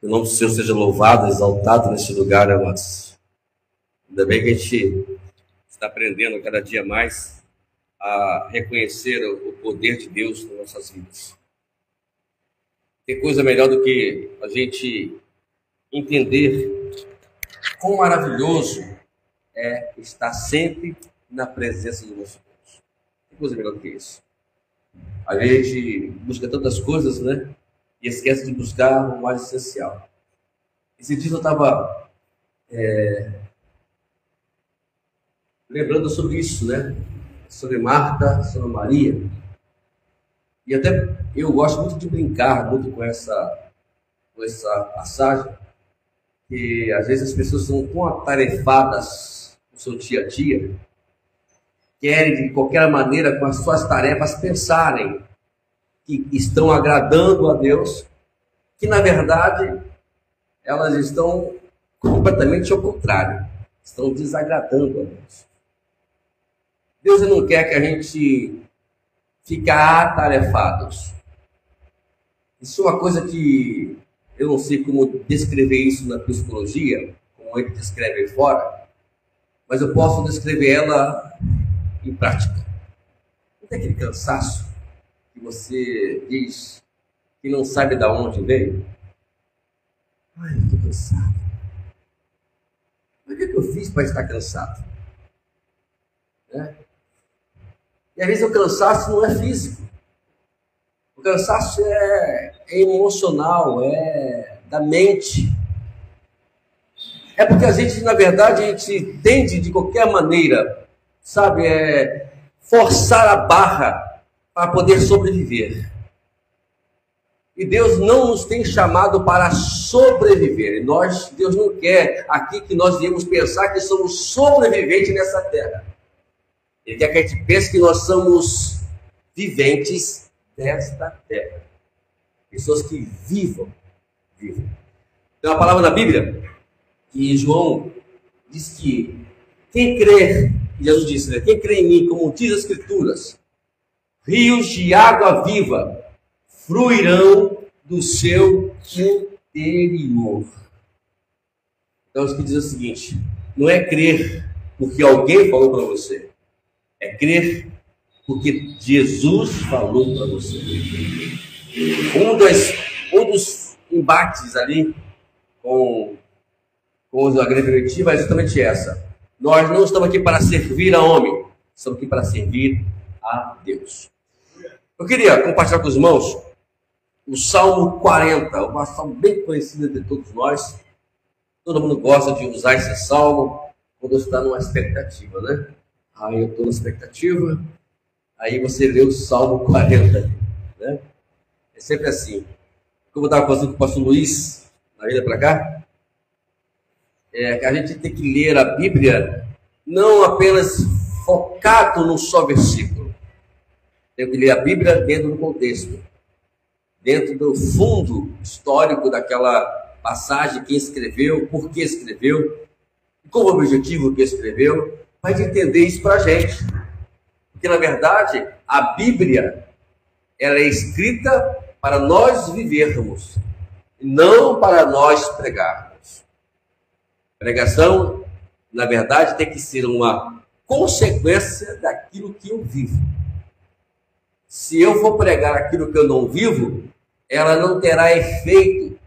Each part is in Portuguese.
Que o nome do Senhor seja louvado, exaltado neste lugar, amados. Ainda bem que a gente está aprendendo cada dia mais a reconhecer o poder de Deus nas nossas vidas. Tem coisa melhor do que a gente entender quão maravilhoso é estar sempre na presença do nosso Deus. Tem coisa melhor do que isso. A gente busca tantas coisas, né? E esquece de buscar o mais essencial. Esse dia eu estava lembrando sobre isso, né? Sobre Marta, sobre Maria. E até eu gosto muito de brincar muito com essa passagem, que às vezes as pessoas são tão atarefadas no seu dia a dia, querem de qualquer maneira com as suas tarefas pensarem que estão agradando a Deus, que na verdade elas estão completamente ao contrário, estão desagradando a Deus. Deus não quer que a gente fique atarefados. Isso é uma coisa que eu não sei como descrever isso na psicologia, como ele descreve aí fora, mas eu posso descrever ela em prática. Não tem aquele cansaço que você diz que não sabe de onde veio? Ai, eu estou cansado. Mas o que eu fiz para estar cansado? Né? E às vezes o cansaço não é físico. O cansaço é emocional, é da mente. É porque a gente, na verdade, a gente tende de qualquer maneira, sabe, forçar a barra para poder sobreviver. E Deus não nos tem chamado para sobreviver. E Deus não quer aqui que nós viemos pensar que somos sobreviventes nessa terra. Ele quer que a gente pense que nós somos viventes desta terra. Pessoas que vivem. Tem uma palavra na Bíblia que João diz que quem crer, Jesus disse, né? Quem crê em mim, como diz as Escrituras, rios de água viva fluirão do seu interior. Então, isso que diz o seguinte: não é crer porque alguém falou para você, é crer porque Jesus falou para você. Um dos embates ali com a grande primitiva é justamente essa. Nós não estamos aqui para servir a homem, estamos aqui para servir a Deus. Eu queria compartilhar com os irmãos o Salmo 40, um salmo bem conhecido de todos nós. Todo mundo gosta de usar esse salmo quando está numa expectativa, né? Aí eu estou na expectativa, aí você lê o Salmo 40, né? É sempre assim. Como eu estava fazendo com o pastor Luiz, na vida para cá, que a gente tem que ler a Bíblia não apenas focado num só versículo. Tem que ler a Bíblia dentro do contexto, dentro do fundo histórico daquela passagem, quem escreveu, por que escreveu, qual o objetivo que escreveu, para entender isso para a gente. Porque, na verdade, a Bíblia ela é escrita para nós vivermos, não para nós pregarmos. Pregação, na verdade, tem que ser uma consequência daquilo que eu vivo. Se eu for pregar aquilo que eu não vivo, ela não terá efeito,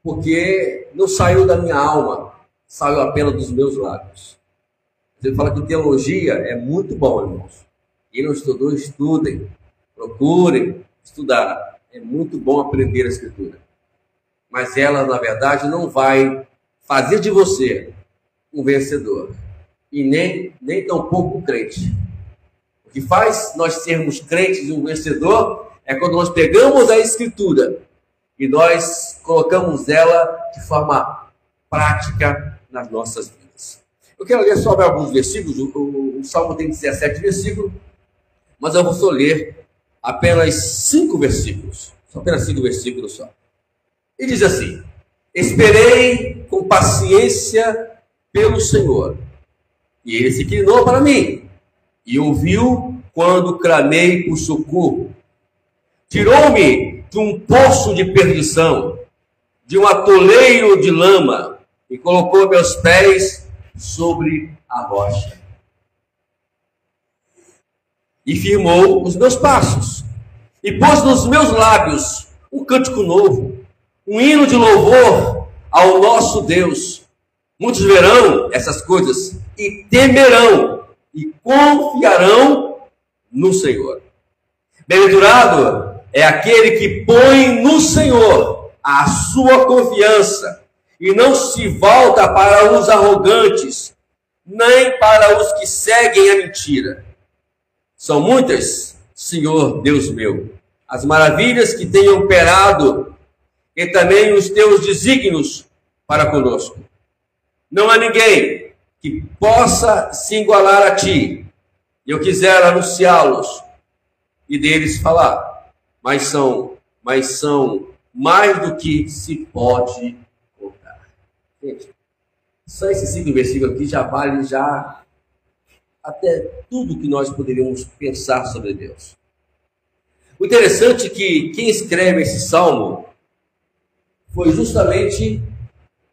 porque não saiu da minha alma, saiu apenas dos meus lábios. Você fala que teologia é muito bom, irmãos. Quem não estudou, estudem, procurem estudar. É muito bom aprender a Escritura. Mas ela, na verdade, não vai fazer de você um vencedor. E nem tampouco um crente. O que faz nós sermos crentes e um vencedor é quando nós pegamos a Escritura e nós colocamos ela de forma prática nas nossas vidas. Eu quero ler só alguns versículos. O Salmo tem 17 versículos, mas eu vou só ler apenas 5 versículos. Apenas 5 versículos só. E diz assim: esperei com paciência pelo Senhor, e ele se inclinou para mim, e ouviu quando clamei por socorro. Tirou-me de um poço de perdição, de um atoleiro de lama e colocou meus pés sobre a rocha. E firmou os meus passos. E pôs nos meus lábios um cântico novo, um hino de louvor ao nosso Deus. Muitos verão essas coisas e temerão e confiarão no Senhor. Bem-aventurado é aquele que põe no Senhor a sua confiança e não se volta para os arrogantes, nem para os que seguem a mentira. São muitas, Senhor Deus meu, as maravilhas que têm operado e também os teus desígnios para conosco. Não há ninguém que possa se igualar a ti. Eu quisera anunciá-los e deles falar, mas são mais do que se pode contar. Gente, só esses 5 versículos aqui já vale até tudo que nós poderíamos pensar sobre Deus. O interessante é que quem escreve esse salmo foi justamente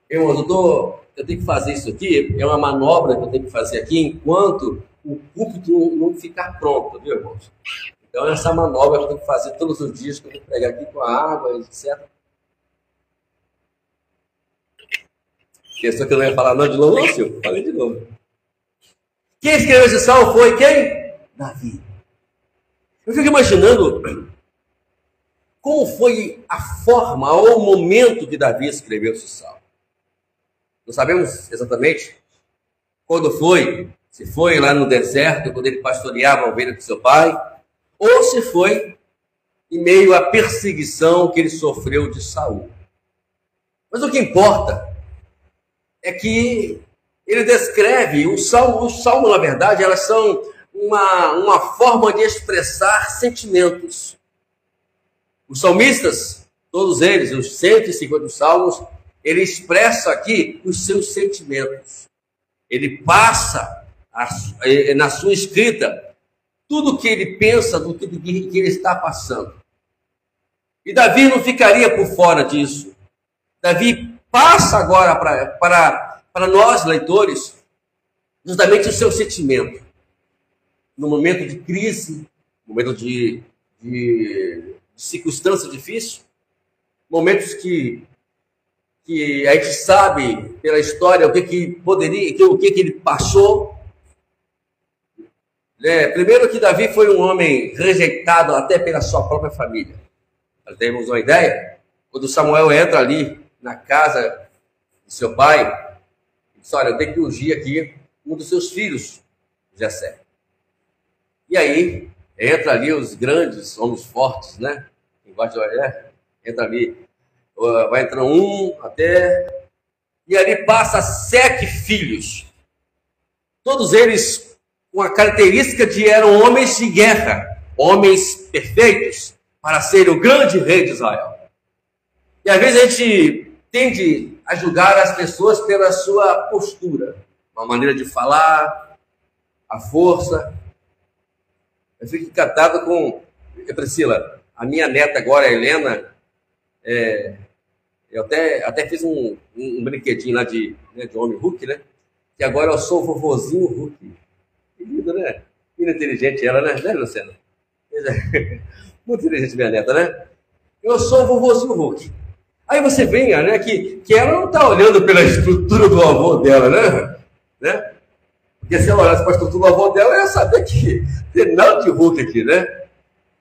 eu tenho que fazer isso aqui, é uma manobra que eu tenho que fazer aqui enquanto o púlpito não ficar pronto, viu, irmãos? Então, essa manobra que eu tenho que fazer todos os dias, que eu vou pegar aqui com a água, etc. Pensou que eu não ia falar não de novo? Não, senhor, falei de novo. Quem escreveu esse salmo foi quem? Davi. Eu fico imaginando como foi a forma ou o momento que Davi escreveu esse salmo. Não sabemos exatamente quando foi, se foi lá no deserto, quando ele pastoreava a ovelha do seu pai, ou se foi em meio à perseguição que ele sofreu de Saul. Mas o que importa é que ele descreve, o salmo, na verdade, elas são uma forma de expressar sentimentos. Os salmistas, todos eles, os 150 salmos, ele expressa aqui os seus sentimentos. Ele passa na sua escrita tudo o que ele pensa, do que ele está passando. E Davi não ficaria por fora disso. Davi passa agora para nós, leitores, justamente o seu sentimento. No momento de crise, no momento de circunstância difícil, momentos que a gente sabe pela história o que ele passou. Primeiro que Davi foi um homem rejeitado até pela sua própria família. Nós temos uma ideia? Quando Samuel entra ali na casa de seu pai, ele diz, olha, eu tenho que ungir aqui um dos seus filhos, Jessé. E aí, entra ali os grandes, homens fortes, né? Quem gosta de olhar, entra ali, vai entrando um até... E ali passa 7 filhos. Todos eles com a característica de eram homens de guerra, homens perfeitos, para serem o grande rei de Israel. E às vezes a gente tende a julgar as pessoas pela sua postura, uma maneira de falar, a força. Eu fico encantado com Priscila, a minha neta agora, a Helena, eu até fiz um brinquedinho lá de homem Hulk, né? Que agora eu sou o vovozinho Hulk. Que lindo, né? Muito inteligente ela, né? Né, Luciana? Muito inteligente minha neta, né? Eu sou o vovozinho Hulk. Aí você vê, né, que ela não está olhando pela estrutura do avô dela, né? Porque se ela olhasse para a estrutura do avô dela, ela ia saber que tem nada de Hulk aqui, né?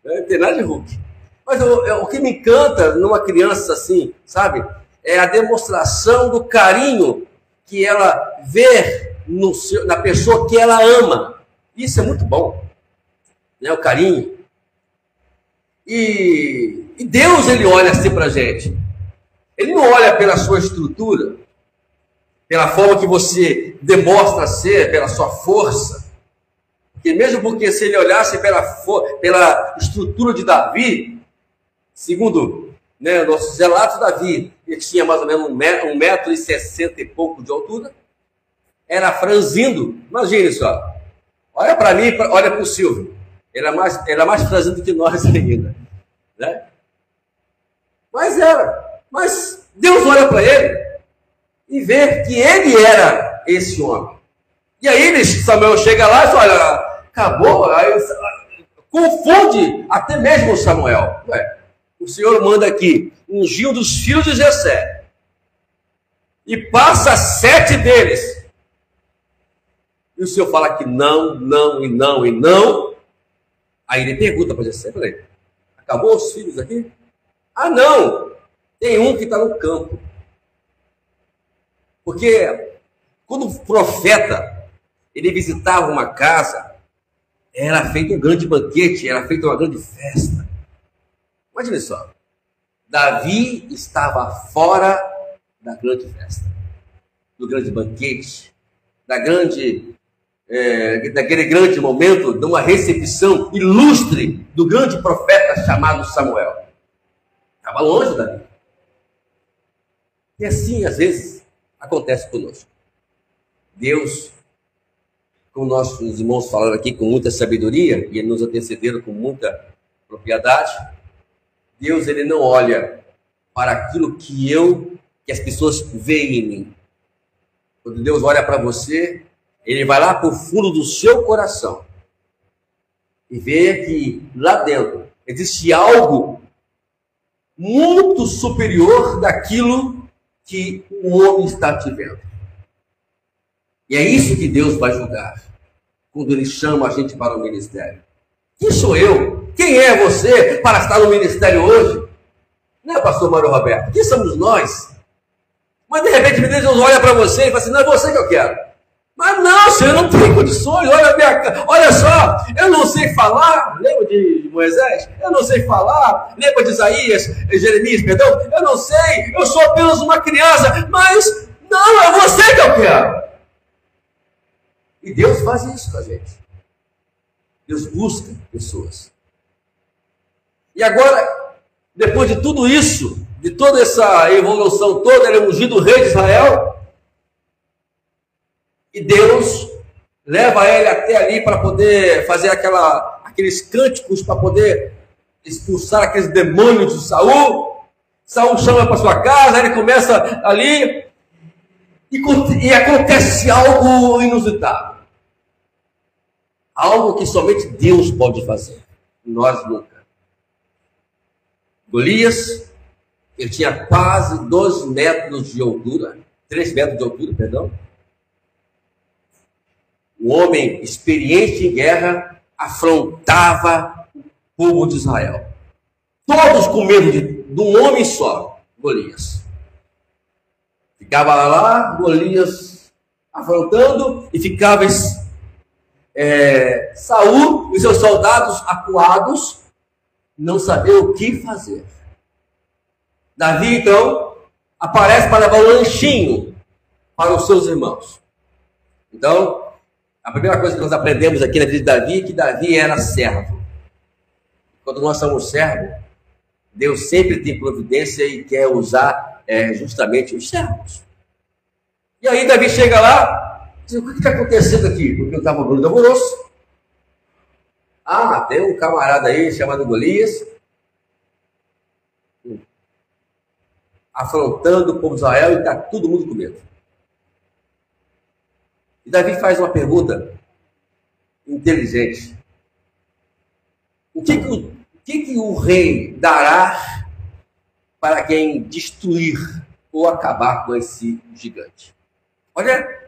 Não tem nada de Hulk. Mas o que me encanta numa criança assim, sabe? É a demonstração do carinho que ela vê na pessoa que ela ama. Isso é muito bom, né? O carinho. E Deus, ele olha assim para a gente. Ele não olha pela sua estrutura, pela forma que você demonstra ser, pela sua força. Porque mesmo porque se ele olhasse pela estrutura de Davi, segundo, né, nossos relatos, Davi, ele tinha mais ou menos 1,60 m e pouco de altura, era franzindo. Imagine só. Olha para mim, olha para o Silvio. Ele era mais franzindo que nós ainda. Né? Mas Deus olha para ele e vê que ele era esse homem. E aí Samuel chega lá e diz, olha, acabou, aí, confunde até mesmo Samuel. Ué, o Senhor manda aqui, ungiu dos filhos de Jessé, e passa 7 deles. E o Senhor fala que não, não e não e não. Aí ele pergunta para Jessé, falei, acabou os filhos aqui? Ah, não, tem um que está no campo. Porque quando o profeta, ele visitava uma casa, era feito um grande banquete, era feita uma grande festa. Imagine só, Davi estava fora da grande festa, do grande banquete, daquele grande momento, de uma recepção ilustre do grande profeta chamado Samuel. Estava longe Davi. E assim, às vezes, acontece conosco. Deus, como nossos irmãos falaram aqui com muita sabedoria, e nos antecederam com muita propriedade, Deus, ele não olha para aquilo que as pessoas veem em mim. Quando Deus olha para você, ele vai lá para o fundo do seu coração e vê que lá dentro existe algo muito superior daquilo que o homem está te vendo. E é isso que Deus vai julgar quando ele chama a gente para o ministério. Quem sou eu? Quem é você para estar no ministério hoje? Não é, pastor Mário Roberto? Quem somos nós? Mas de repente Deus olha para você e fala assim, não é você que eu quero. Mas não, Senhor, eu não tenho condições, olha só, eu não sei falar, lembra de Moisés? Eu não sei falar, lembra de Isaías, Jeremias, perdão? Eu não sei, eu sou apenas uma criança, mas não, é você que eu quero. E Deus faz isso com a gente. Deus busca pessoas. E agora, depois de tudo isso, de toda essa evolução toda, ele é ungido o rei de Israel. E Deus leva ele até ali para poder fazer aqueles cânticos, para poder expulsar aqueles demônios de Saul. Saul chama para sua casa, ele começa ali, e acontece algo inusitado. Algo que somente Deus pode fazer. Nós nunca. Golias, ele tinha quase 2 metros de altura, 3 metros de altura, perdão. Um homem experiente em guerra afrontava o povo de Israel. Todos com medo de um homem só, Golias. Ficava lá, Golias afrontando, e ficava Saul e seus soldados acuados, não sabiam o que fazer. Davi, então, aparece para levar um lanchinho para os seus irmãos. Então, a primeira coisa que nós aprendemos aqui na vida de Davi é que Davi era servo. Quando nós somos servos, Deus sempre tem providência e quer usar justamente os servos. E aí Davi chega lá, diz, o que está acontecendo aqui? Porque eu estava muito alvoroço. Ah, tem um camarada aí chamado Golias, afrontando o povo de Israel, e está todo mundo com medo. E Davi faz uma pergunta inteligente. O que o rei dará para quem destruir ou acabar com esse gigante? Olha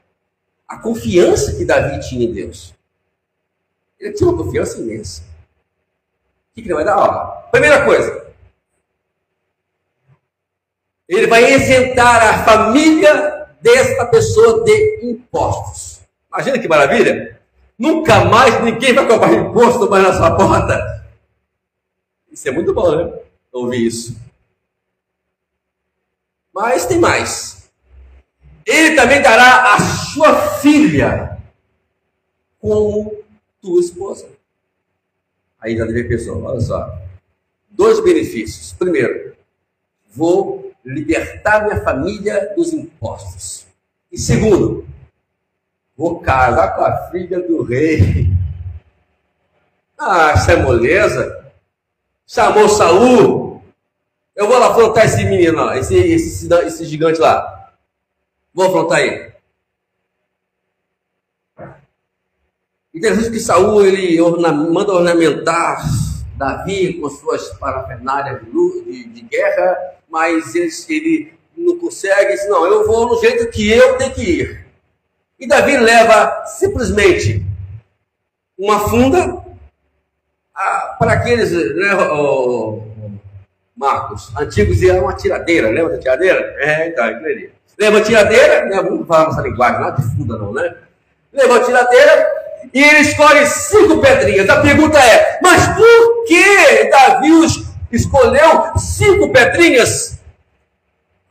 a confiança que Davi tinha em Deus. Ele tinha uma confiança imensa. O que ele vai dar? Ó, primeira coisa, ele vai isentar a família desta pessoa de impostos. Imagina que maravilha! Nunca mais ninguém vai cobrar imposto mais na sua porta. Isso é muito bom, né? Ouvir isso. Mas tem mais. Ele também dará a sua filha como tua esposa. Aí já deve pensar, olha só. 2 benefícios. Primeiro, vou libertar minha família dos impostos. E segundo, vou casar com a filha do rei. Ah, isso é moleza. Chamou Saul. Eu vou lá afrontar esse menino lá, esse gigante lá. Vou afrontar ele. Interessante que Saul ele manda ornamentar Davi com suas parafernálias de guerra, mas ele não consegue, diz, não, eu vou no jeito que eu tenho que ir. E Davi leva simplesmente uma funda para aqueles, né, Marcos, antigos, é uma tiradeira, lembra da tiradeira? Então, aquele. Leva a tiradeira, né, vamos falar nossa linguagem, não é de funda não, né? Leva a tiradeira e ele escolhe 5 pedrinhas. A pergunta é, mas por que Davi escolheu 5 pedrinhas?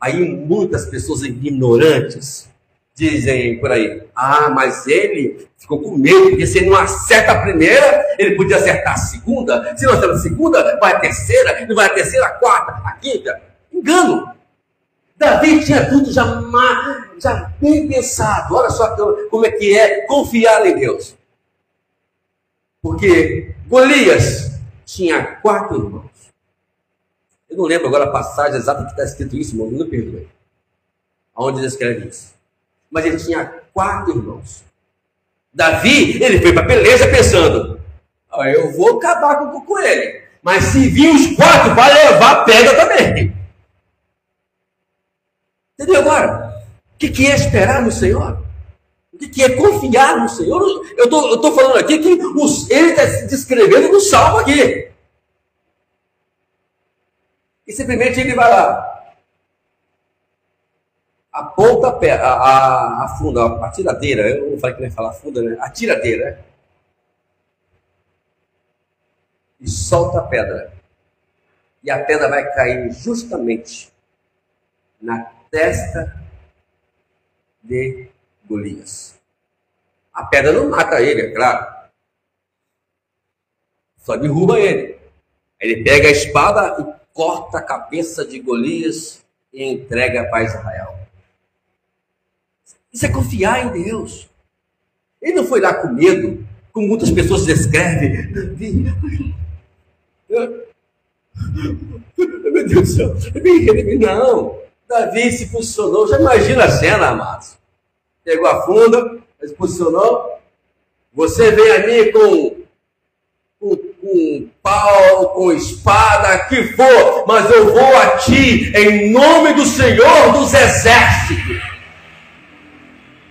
Aí muitas pessoas ignorantes dizem por aí, mas ele ficou com medo, porque se ele não acerta a primeira, ele podia acertar a segunda. Se não acerta a segunda, vai a terceira, não vai a terceira, a quarta, a quinta. Engano. Davi tinha tudo já bem pensado. Olha só como é que é confiar em Deus. Porque Golias tinha 4 irmãos. Eu não lembro agora a passagem exata que está escrito isso, irmão, não perdoe. Aonde descreve isso. Mas ele tinha 4 irmãos. Davi, ele foi para a peleja pensando, eu vou acabar com ele. Mas se vir os 4, vai levar a pedra também. Entendeu agora? O que é esperar no Senhor? O que é confiar no Senhor? Eu estou falando aqui que ele está se descrevendo no Salmo aqui. E simplesmente ele vai lá, aponta a funda, a tiradeira, eu não falei que não ia falar funda, né? A tiradeira, e solta a pedra. E a pedra vai cair justamente na testa de Golias. A pedra não mata ele, é claro. Só derruba ele. Ele pega a espada e corta a cabeça de Golias e entrega para Israel. Isso é confiar em Deus. Ele não foi lá com medo, como muitas pessoas descrevem. Meu Deus do céu. Não. Davi se posicionou. Já imagina a cena, amados. Pegou a funda, se posicionou. Você vem a mim com pau, com espada, que for, mas eu vou a ti em nome do Senhor dos Exércitos.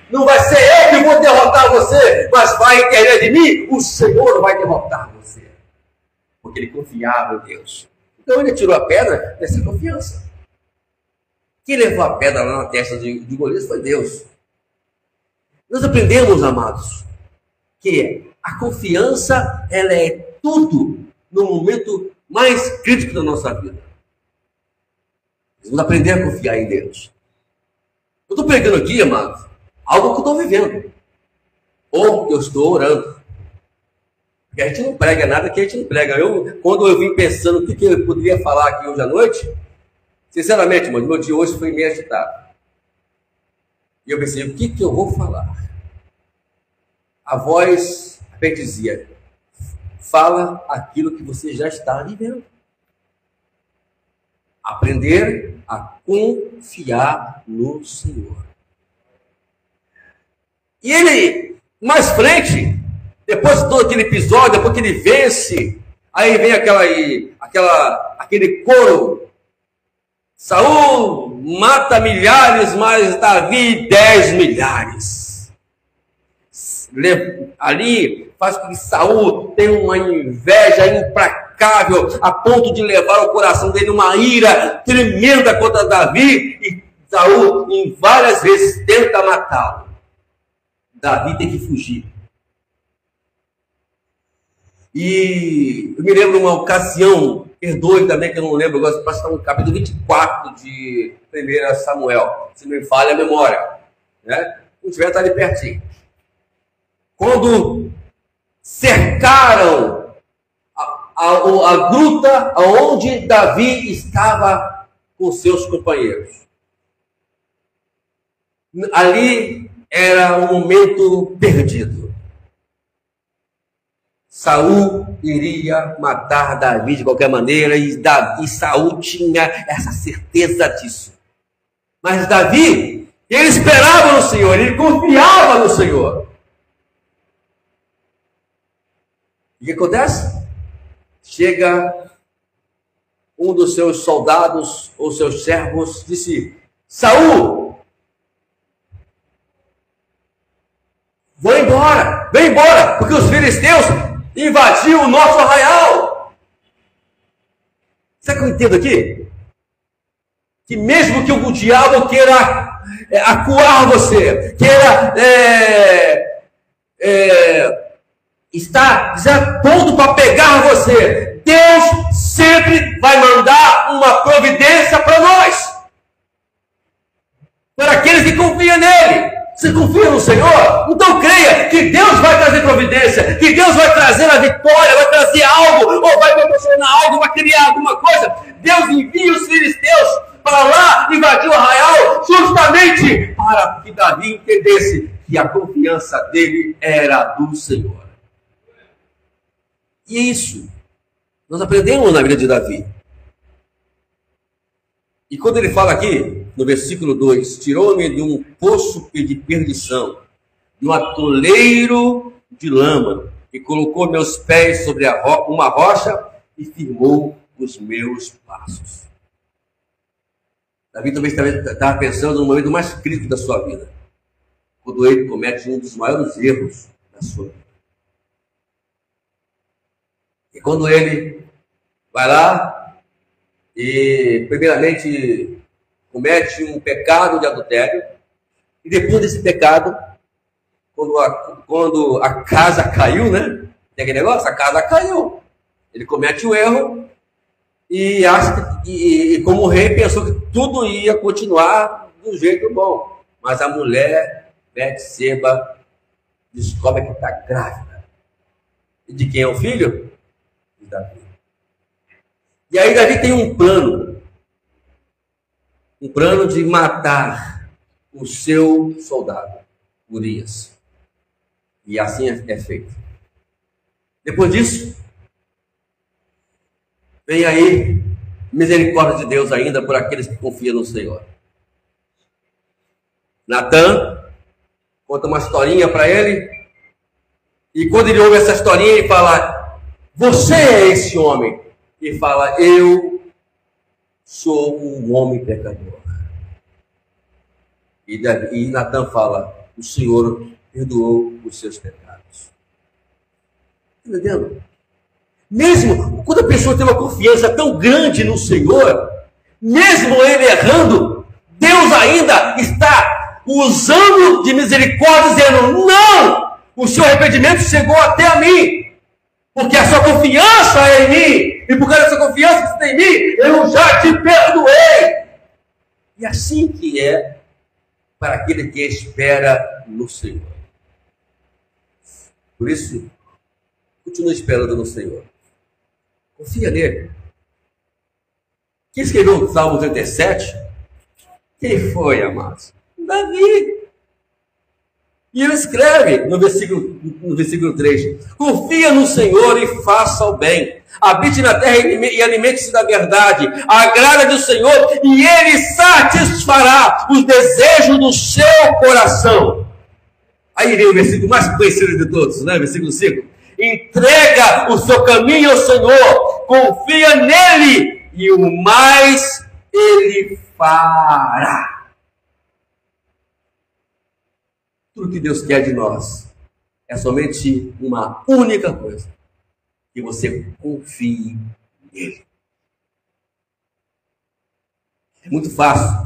Não vai ser eu que vou derrotar você, mas vai internet de mim, o Senhor vai derrotar você. Porque ele confiava em Deus. Então ele tirou a pedra dessa confiança. Quem levou a pedra lá na testa de Golias foi Deus. Nós aprendemos, amados, que a confiança, ela é tudo no momento mais crítico da nossa vida. Vamos aprender a confiar em Deus. Eu estou pregando aqui, amados, algo que eu estou vivendo. Ou que eu estou orando. Porque a gente não prega nada que a gente não prega. Quando eu vim pensando o que eu poderia falar aqui hoje à noite, sinceramente, mano, meu dia hoje foi meio agitado. E eu pensei, o que eu vou falar? A voz até dizia, fala aquilo que você já está vivendo. Aprender a confiar no Senhor. E ele, mais frente, depois de todo aquele episódio, depois que ele vence, aí vem aquele coro. Saul mata milhares, mas Davi 10 milhares. Ali faz com que Saul tenha uma inveja implacável, a ponto de levar o coração dele uma ira tremenda contra Davi, e Saul, em várias vezes, tenta matá-lo. Davi tem que fugir. E eu me lembro uma ocasião, perdoe também que eu não lembro, agora parece que está no capítulo 24 de 1 Samuel, se não me falha a memória, né? Não tiver, está ali pertinho. Quando cercaram a gruta onde Davi estava com seus companheiros. Ali era um momento perdido. Saul iria matar Davi de qualquer maneira, e Saul tinha essa certeza disso. Mas Davi, ele esperava no Senhor, ele confiava no Senhor. E o que acontece? Chega um dos seus soldados ou seus servos, disse: Saul, vem embora, porque os filisteus invadiu o nosso arraial. Sabe o que eu entendo aqui? Que mesmo que o diabo queira acuar você, queira estar já pronto para pegar você, Deus sempre vai mandar uma providência para nós, para aqueles que confiam nele. Você confia no Senhor? Então creia que Deus vai trazer providência, que Deus vai trazer a vitória, vai trazer algo, ou vai proporcionar algo, vai criar alguma coisa. Deus envia os filisteus para lá invadir o arraial, justamente para que Davi entendesse que a confiança dele era do Senhor. E é isso nós aprendemos na vida de Davi. E quando ele fala aqui, no versículo 2, tirou-me de um poço de perdição, de um atoleiro de lama, e colocou meus pés sobre uma rocha e firmou os meus passos. Davi talvez estava pensando no momento mais crítico da sua vida, quando ele comete um dos maiores erros da sua vida. E quando ele vai lá e, primeiramente, comete um pecado de adultério, e depois desse pecado, quando a casa caiu, né? Tem aquele negócio, a casa caiu. Ele comete o erro e acha que, como rei, pensou que tudo ia continuar do jeito bom. Mas a mulher, Betseba, descobre que está grávida. E de quem é o filho? De Davi. E aí Davi tem um plano de matar o seu soldado, Urias. E assim é feito. Depois disso, vem aí misericórdia de Deus ainda por aqueles que confiam no Senhor. Natan conta uma historinha para ele, e quando ele ouve essa historinha, ele fala: você é esse homem. E fala: eu sou um homem pecador. E Natan fala: o Senhor perdoou os seus pecados. Entendendo? Mesmo quando a pessoa tem uma confiança tão grande no Senhor, mesmo ele errando, Deus ainda está usando de misericórdia, dizendo: não, o seu arrependimento chegou até a mim, porque a sua confiança é em mim, e por causa dessa confiança que você tem em mim, eu já te perdoei. E assim que é para aquele que espera no Senhor. Por isso, continue esperando no Senhor. Confia nele. Quem escreveu o Salmo 37? Quem foi, amados? Davi. E ele escreve no versículo 3: confia no Senhor e faça o bem, habite na terra e alimente-se da verdade, agrada do Senhor e Ele satisfará os desejos do seu coração. Aí vem o versículo mais conhecido de todos, né? Versículo 5: entrega o seu caminho ao Senhor, confia nele e o mais Ele fará. Tudo que Deus quer de nós é somente uma única coisa: que você confie nele. É muito fácil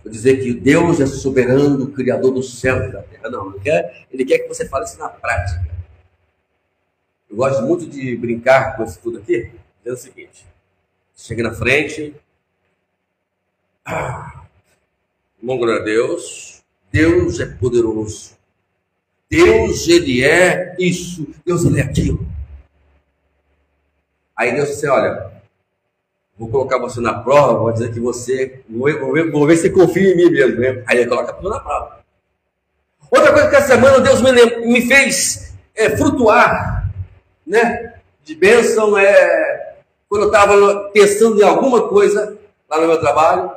eu dizer que Deus é soberano, criador do céu e da terra. Não, ele quer que você fale isso na prática. Eu gosto muito de brincar com isso tudo aqui, dizendo o seguinte: chega na frente, bom, glória a Deus, Deus é poderoso, Deus, Ele é isso, Deus, Ele é aquilo. Aí Deus disse: olha, vou colocar você na prova, vou dizer que você, vou ver se você confia em mim mesmo, né? Aí Ele coloca tudo na prova. Outra coisa que essa semana Deus me fez flutuar né, de bênção, quando eu estava pensando em alguma coisa lá no meu trabalho,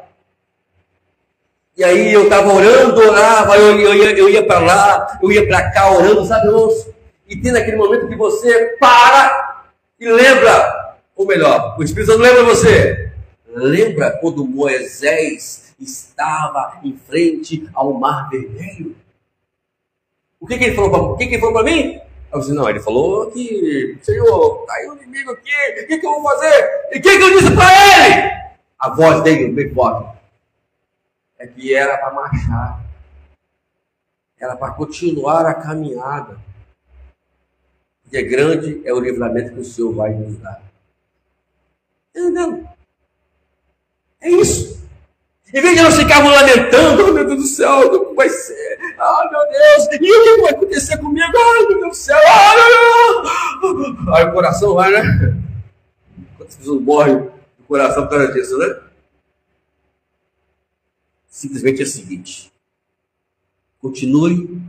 e aí eu estava orando, orava, eu ia para lá, eu ia para cá orando, sabe, irmãos? E tem naquele momento que você para e lembra, ou melhor, o Espírito Santo lembra você. Lembra quando Moisés estava em frente ao Mar Vermelho? O que ele falou para mim? Eu disse, não, ele falou que, Senhor, está aí o inimigo aqui, o que eu vou fazer? E o que eu disse para ele? A voz dele, bem forte, é que era para marchar, era para continuar a caminhada, porque grande é o livramento que o Senhor vai nos dar. Entendeu? É isso. Em vez de nós ficarmos lamentando, oh meu Deus do céu, como vai ser? Ah, meu Deus, e o que vai acontecer comigo? Ah, meu Deus do céu, Aí o coração vai, né? Quantas pessoas morrem do coração por causa disso, né? Simplesmente é o seguinte: continue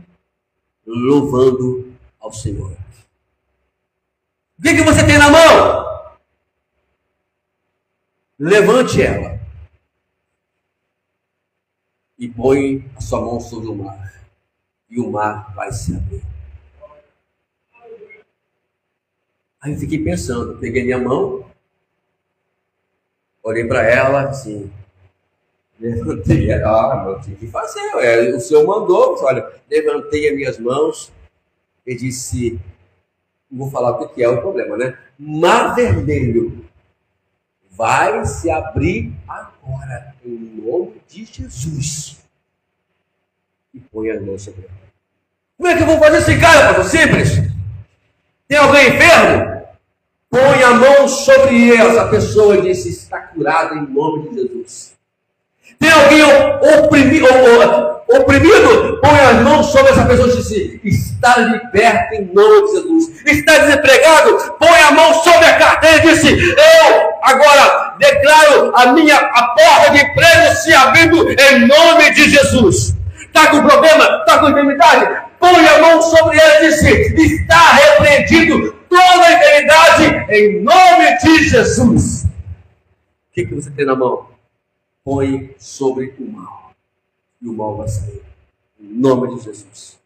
louvando ao Senhor. O que você tem na mão? Levante ela e põe a sua mão sobre o mar, e o mar vai se abrir. Aí eu fiquei pensando, peguei minha mão, olhei para ela, assim, levantei, eu tinha que fazer, o Senhor mandou, olha, levantei as minhas mãos e disse, não vou falar o que é o problema, né? Mar Vermelho vai se abrir agora, em nome de Jesus. E põe a mão sobre ela. Como é que eu vou fazer esse cara, pastor? Simples. Tem alguém enfermo? Põe a mão sobre essa pessoa e diz, está curada em nome de Jesus. Tem alguém oprimido? Põe as mãos sobre essa pessoa e diz, está liberta em nome de Jesus. Está desempregado? Põe a mão sobre a carteira e diz, eu agora declaro a porta de emprego se abrindo em nome de Jesus. Está com problema? Está com enfermidade? Põe a mão sobre ela e diz, está repreendido toda a enfermidade em nome de Jesus. O que você tem na mão? Põe sobre o mal. E o mal vai sair. Em nome de Jesus.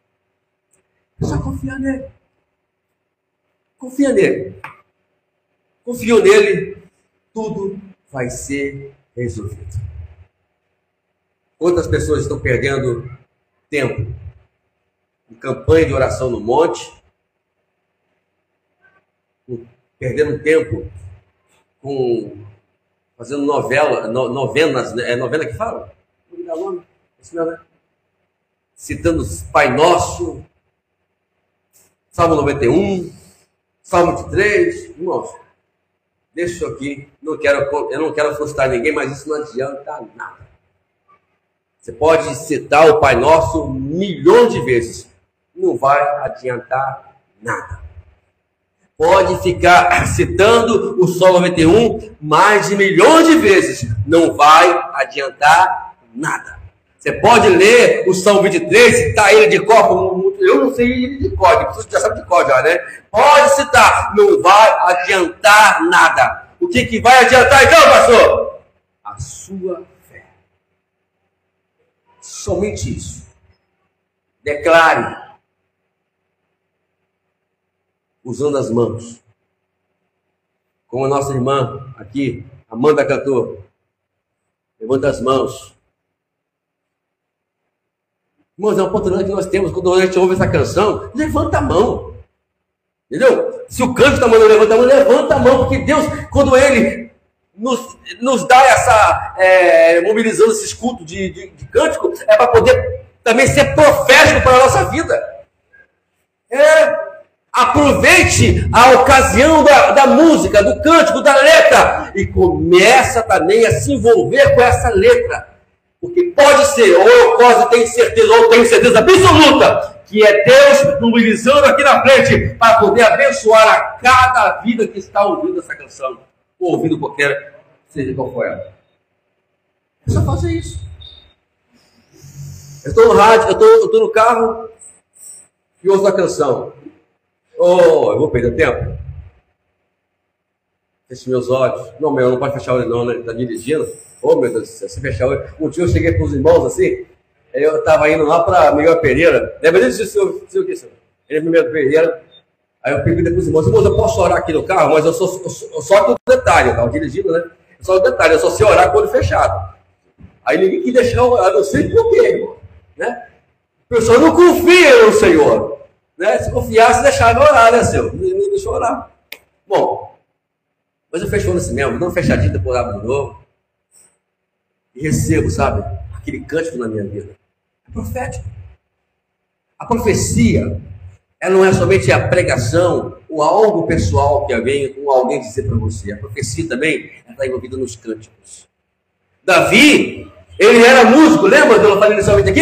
É só confiar nele. Confia nele. Confiou nele, tudo vai ser resolvido. Quantas pessoas estão perdendo tempo em campanha de oração no monte, perdendo tempo fazendo novenas, é novena que fala? Não me dá nome, né? Citando Pai Nosso, Salmo 91, Salmo 23, irmãos, deixa isso aqui, eu não quero frustrar ninguém, mas isso não adianta nada. Você pode citar o Pai Nosso milhões de vezes, não vai adiantar nada. Pode ficar citando o Salmo 91 mais de milhões de vezes, não vai adiantar nada. Você pode ler o Salmo 23, citar ele de cor, eu não sei ele de cor, você já sabe de cor já, né? Pode citar, não vai adiantar nada. O que vai adiantar então, pastor? A sua fé. Somente isso. Declare. Usando as mãos. Como a nossa irmã aqui, Amanda cantou. Levanta as mãos. Irmãos, é uma oportunidade que nós temos. Quando a gente ouve essa canção, levanta a mão. Entendeu? Se o canto está mandando levanta a mão, porque Deus, quando Ele nos dá essa, mobilizando esses cultos de cântico, é para poder também ser profético para a nossa vida. Aproveite a ocasião da música, do cântico, da letra, e começa também a se envolver com essa letra. Porque pode ser, ou eu quase tenho certeza absoluta, que é Deus mobilizando aqui na frente para poder abençoar a cada vida que está ouvindo essa canção, ou ouvindo qualquer, seja qual for ela. É só fazer isso. Eu estou no rádio, eu estou no carro e ouço a canção. Eu vou perder tempo? Feche meus olhos. Não, meu, não pode fechar o olho não, né? Tá dirigindo. Oh, meu Deus do céu, se fechar o olho. Um dia eu cheguei com os irmãos assim, eu estava indo lá para Miguel Pereira. Lembra disso, senhor? Ele é Miguel Pereira. Aí eu perguntei para os irmãos, eu posso orar aqui no carro, mas eu só com o detalhe, eu estava dirigindo, né? Só o detalhe, eu só sei orar com o olho fechado. Aí ninguém quis deixar eu orar, não sei por quê, irmão. Né? O pessoal não confia no Senhor. Né? Se confiasse, deixava eu orar, né, Senhor? Não deixou orar. Bom, mas eu fecho o olho assim mesmo, dou uma fechadinha, depois abro de novo. E recebo, sabe, aquele cântico na minha vida. É profético. A profecia, ela não é somente a pregação ou algo pessoal que vem com alguém dizer para você. A profecia também está envolvida nos cânticos. Davi, ele era músico, lembra que eu falei inicialmente aqui?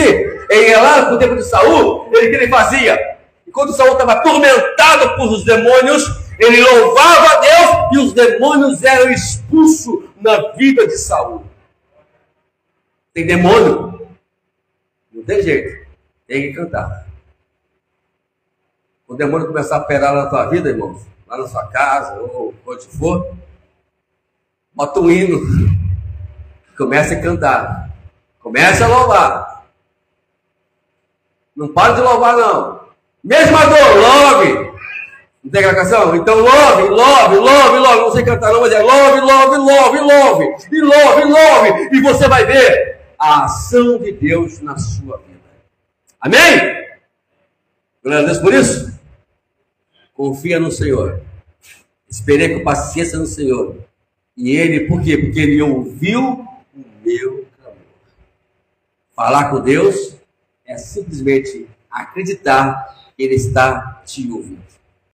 Ele ia lá no tempo de Saul, o que ele fazia? Enquanto Saul estava atormentado por os demônios, ele louvava a Deus e os demônios eram expulsos na vida de Saul. Tem demônio? Não tem jeito. Tem que cantar. O demônio começar a operar na tua vida, irmãos, lá na sua casa, ou onde for, bota um hino. Comece a cantar. Comece a louvar. Não para de louvar, não. Mesma dor, louve. Não tem aquela canção? Então louve, louve, louve, louve. Não sei cantar não, mas é louve, louve, louve, louve. E louve, louve. E você vai ver a ação de Deus na sua vida. Amém? Glória a Deus por isso. Confia no Senhor. Esperei com paciência no Senhor. E Ele, por quê? Porque Ele ouviu o meu clamor. Falar com Deus é simplesmente acreditar que Ele está te ouvindo.